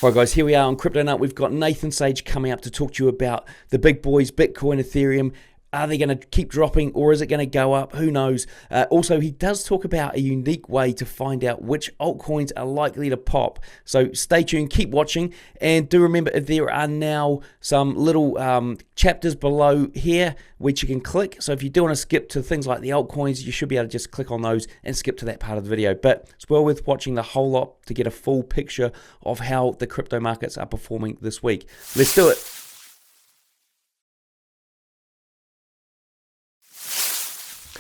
Right guys, here we are on Crypto Nut. We've got Nathan Sage coming up to talk to you about the big boys, Bitcoin, Ethereum. Are they going to keep dropping or is it going to go up? Who knows? Also, he does talk about a unique way to find out which altcoins are likely to pop. So stay tuned, keep watching, and do remember there are now some little chapters below here which you can click. So if you do want to skip to things like the altcoins, you should be able to just click on those and skip to that part of the video. But it's well worth watching the whole lot to get a full picture of how the crypto markets are performing this week. Let's do it.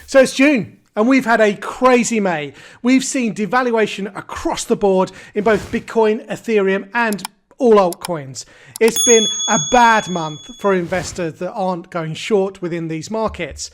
So it's June and we've had a crazy May. We've seen devaluation across the board in both Bitcoin, Ethereum and all altcoins. It's been a bad month for investors that aren't going short within these markets.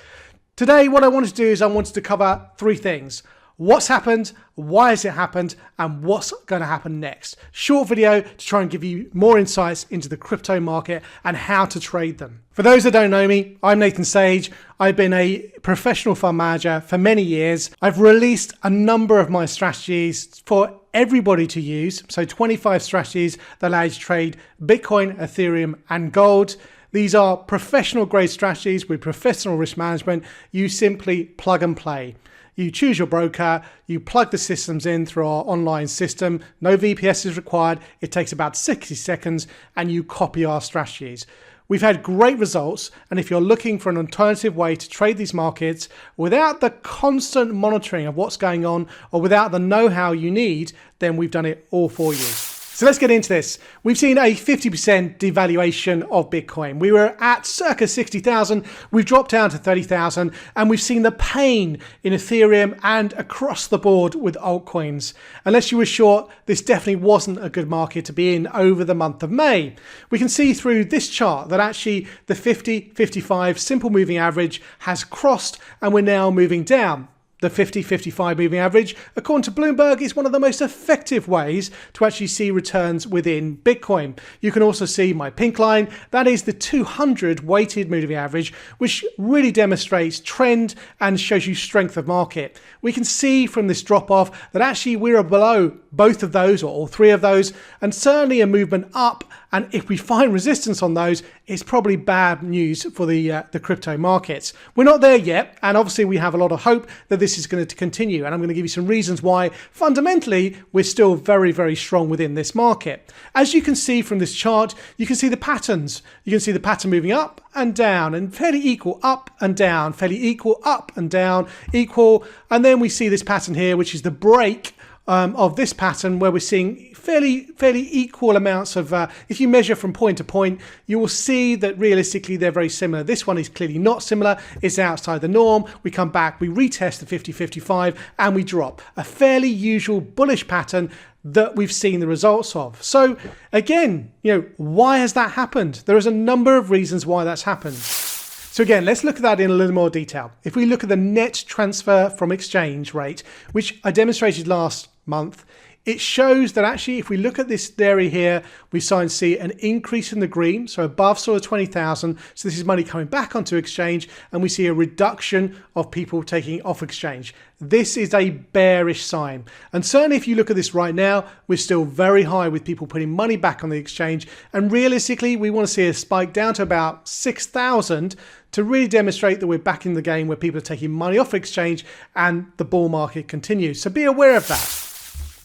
Today, what I wanted to do is I wanted to cover three things. What's happened, why has it happened, and what's going to happen next. Short video to try and give you more insights into the crypto market and how to trade them. For those that don't know me, I'm Nathan Sage. I've been a professional fund manager for many years. I've released a number of my strategies for everybody to use. So 25 strategies that allow you to trade Bitcoin, Ethereum, and gold. These are professional grade strategies with professional risk management. You simply plug and play. You choose your broker, you plug the systems in through our online system, no VPS is required, it takes about 60 seconds, and you copy our strategies. We've had great results, and if you're looking for an alternative way to trade these markets without the constant monitoring of what's going on or without the know-how you need, then we've done it all for you. So let's get into this. We've seen a 50% devaluation of Bitcoin. We were at circa 60,000. We've dropped down to 30,000, and we've seen the pain in Ethereum and across the board with altcoins. Unless you were short, this definitely wasn't a good market to be in over the month of May. We can see through this chart that actually the 50-55 simple moving average has crossed, and we're now moving down. The 50-55 moving average, according to Bloomberg, is one of the most effective ways to actually see returns within Bitcoin. You can also see my pink line. That is the 200 weighted moving average, which really demonstrates trend and shows you strength of market. We can see from this drop off that actually we're below both of those or all three of those, and certainly a movement up. And if we find resistance on those, it's probably bad news for the crypto markets. We're not there yet, and obviously we have a lot of hope that this is going to continue. And I'm going to give you some reasons why fundamentally we're still very, very strong within this market. As you can see from this chart, you can see the patterns. You can see the pattern moving up and down, and fairly equal up and down, fairly equal up and down, equal. And then we see this pattern here, which is the break of this pattern, where we're seeing fairly equal amounts of, if you measure from point to point, you will see that realistically they're very similar. This one is clearly not similar, it's outside the norm. We come back, we retest the 50-55 and we drop. A fairly usual bullish pattern that we've seen the results of. So again, why has that happened? There is a number of reasons why that's happened. So again, let's look at that in a little more detail. If we look at the net transfer from exchange rate, which I demonstrated last month, it shows that actually if we look at this area here, we start to see an increase in the green, so above sort of 20,000. So this is money coming back onto exchange, and we see a reduction of people taking off exchange. This is a bearish sign. And certainly if you look at this right now, we're still very high with people putting money back on the exchange. And realistically, we want to see a spike down to about 6,000 to really demonstrate that we're back in the game where people are taking money off exchange and the bull market continues. So be aware of that.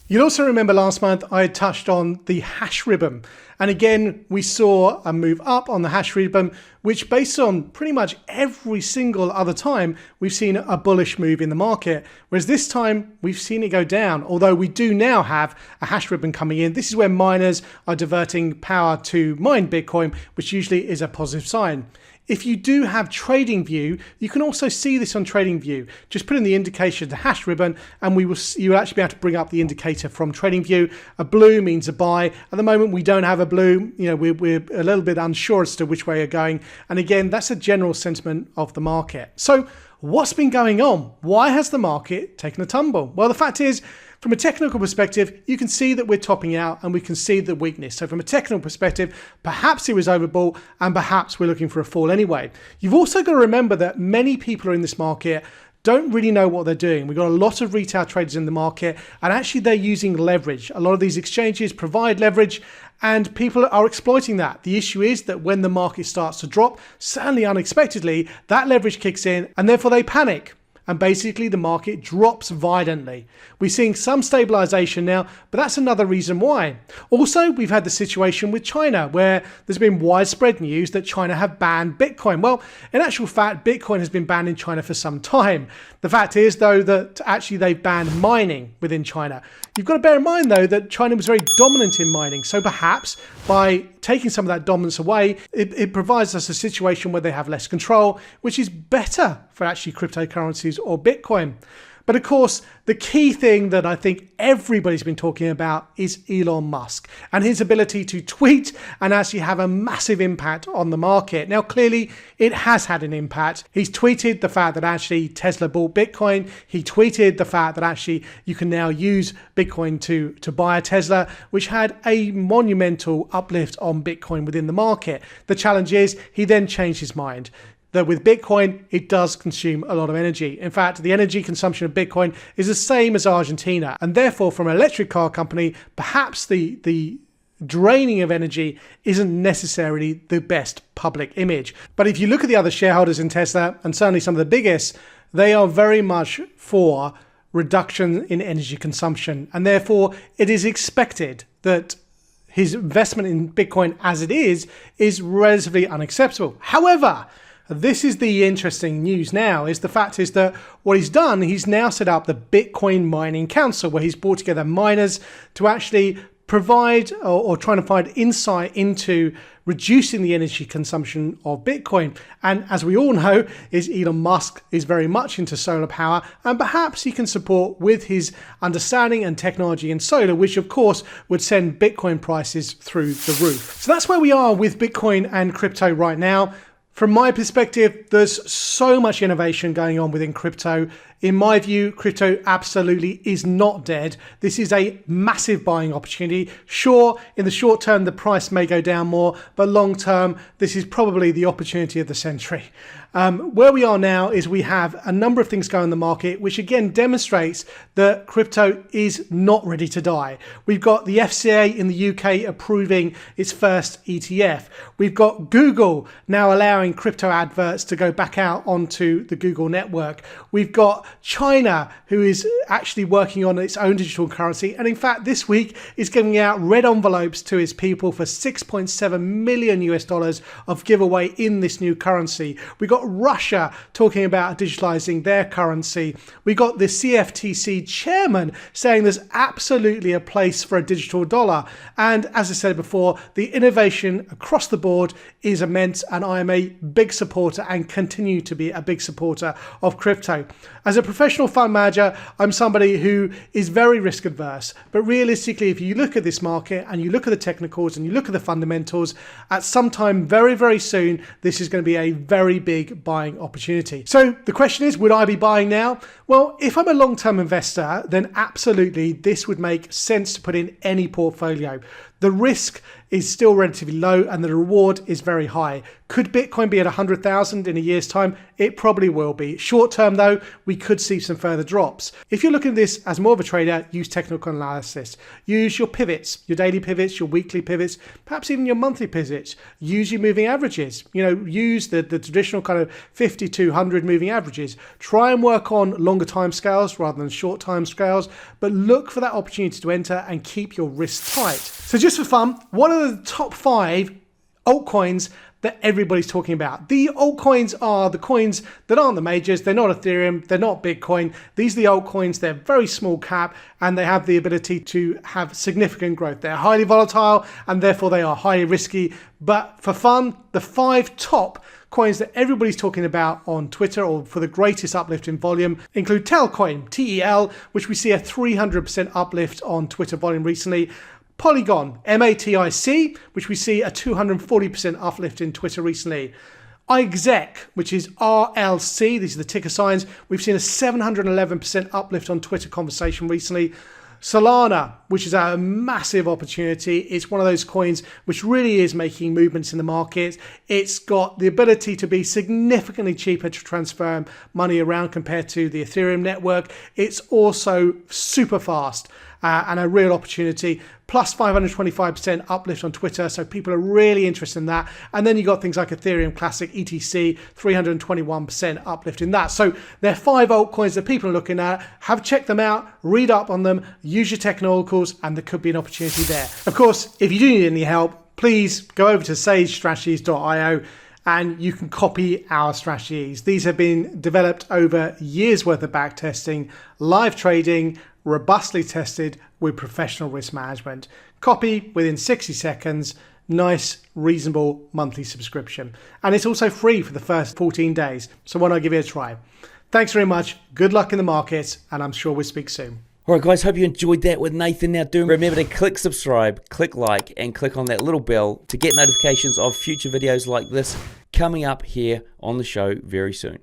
You'll also remember last month I had touched on the hash ribbon. And again, we saw a move up on the hash ribbon, which based on pretty much every single other time, we've seen a bullish move in the market. Whereas this time we've seen it go down, although we do now have a hash ribbon coming in. This is where miners are diverting power to mine Bitcoin, which usually is a positive sign. If you do have TradingView, you can also see this on TradingView. Just put in the indication, the hash ribbon, and you'll actually be able to bring up the indicator from TradingView. A blue means a buy. At the moment, we don't have a blue. We're a little bit unsure as to which way you're going. And again, that's a general sentiment of the market. So what's been going on? Why has the market taken a tumble? Well, the fact is, from a technical perspective, you can see that we're topping out and we can see the weakness. So from a technical perspective, perhaps it was overbought and perhaps we're looking for a fall anyway. You've also got to remember that many people are in this market don't really know what they're doing. We've got a lot of retail traders in the market, and actually they're using leverage. A lot of these exchanges provide leverage, and people are exploiting that. The issue is that when the market starts to drop, certainly unexpectedly, that leverage kicks in, and therefore they panic. And basically the market drops violently. We're seeing some stabilization now, but that's another reason why. Also, we've had the situation with China where there's been widespread news that China have banned Bitcoin. Well, in actual fact, Bitcoin has been banned in China for some time. The fact is, though, that actually they've banned mining within China. You've got to bear in mind, though, that China was very dominant in mining. So perhaps by taking some of that dominance away, it provides us a situation where they have less control, which is better for actually cryptocurrencies or Bitcoin. But of course, the key thing that I think everybody's been talking about is Elon Musk and his ability to tweet and actually have a massive impact on the market. Now, clearly, it has had an impact. He's tweeted the fact that actually Tesla bought Bitcoin. He tweeted the fact that actually you can now use Bitcoin to buy a Tesla, which had a monumental uplift on Bitcoin within the market. The challenge is he then changed his mind. That with Bitcoin, it does consume a lot of energy. In fact, the energy consumption of Bitcoin is the same as Argentina. And therefore, from an electric car company, perhaps the draining of energy isn't necessarily the best public image. But if you look at the other shareholders in Tesla, and certainly some of the biggest, they are very much for reduction in energy consumption. And therefore, it is expected that his investment in Bitcoin as it is relatively unacceptable. However, this is the interesting news now, is the fact is that what he's done, he's now set up the Bitcoin Mining Council, where he's brought together miners to actually provide or trying to find insight into reducing the energy consumption of Bitcoin. And as we all know, is Elon Musk is very much into solar power, and perhaps he can support with his understanding and technology in solar, which of course would send Bitcoin prices through the roof. So that's where we are with Bitcoin and crypto right now. From my perspective, there's so much innovation going on within crypto. In my view, crypto absolutely is not dead. This is a massive buying opportunity. Sure, in the short term, the price may go down more, but long term, this is probably the opportunity of the century. Where we are now is we have a number of things going in the market, which again demonstrates that crypto is not ready to die. We've got the FCA in the UK approving its first ETF. We've got Google now allowing crypto adverts to go back out onto the Google network. We've got China, who is actually working on its own digital currency. And in fact, this week is giving out red envelopes to its people for $6.7 million US of giveaway in this new currency. We've got Russia talking about digitalizing their currency. We got the CFTC chairman saying there's absolutely a place for a digital dollar. And as I said before, the innovation across the board is immense, and I am a big supporter and continue to be a big supporter of crypto. As a professional fund manager, I'm somebody who is very risk adverse. But realistically, if you look at this market and you look at the technicals and you look at the fundamentals, at some time very, very soon, this is going to be a very big buying opportunity. So the question is, would I be buying now? Well, if I'm a long-term investor, then absolutely this would make sense to put in any portfolio. The risk is still relatively low and the reward is very high. Could Bitcoin be at 100,000 in a year's time? It probably will be. Short term though, we could see some further drops. If you're looking at this as more of a trader, use technical analysis. Use your pivots, your daily pivots, your weekly pivots, perhaps even your monthly pivots. Use your moving averages. Use the traditional kind of 50 to 100 moving averages. Try and work on longer time scales rather than short time scales, but look for that opportunity to enter and keep your risks tight. So just for fun, what are the top 5 altcoins that everybody's talking about? The altcoins are the coins that aren't the majors. They're not Ethereum. They're not Bitcoin. These are the altcoins. They're very small cap and they have the ability to have significant growth. They're highly volatile and therefore they are highly risky. But for fun, the 5 top coins that everybody's talking about on Twitter or for the greatest uplift in volume include Telcoin, TEL, which we see a 300% uplift on Twitter volume recently. Polygon, MATIC, which we see a 240% uplift in Twitter recently. IXEC, which is RLC, these are the ticker signs. We've seen a 711% uplift on Twitter conversation recently. Solana, which is a massive opportunity. It's one of those coins which really is making movements in the market. It's got the ability to be significantly cheaper to transfer money around compared to the Ethereum network. It's also super fast. And a real opportunity, plus 525% uplift on Twitter. So people are really interested in that. And then you got things like Ethereum Classic, ETC, 321% uplift in that. So there are 5 altcoins that people are looking at. Have checked them out, read up on them, use your technicals, and there could be an opportunity there. Of course, if you do need any help, please go over to sagestrategies.io and you can copy our strategies. These have been developed over years worth of back testing, live trading, robustly tested with professional risk management. Copy within 60 seconds, nice, reasonable monthly subscription. And it's also free for the first 14 days. So why not give it a try? Thanks very much. Good luck in the markets, and I'm sure we'll speak soon. All right, guys, hope you enjoyed that with Nathan. Now, remember to click subscribe, click like, and click on that little bell to get notifications of future videos like this coming up here on the show very soon.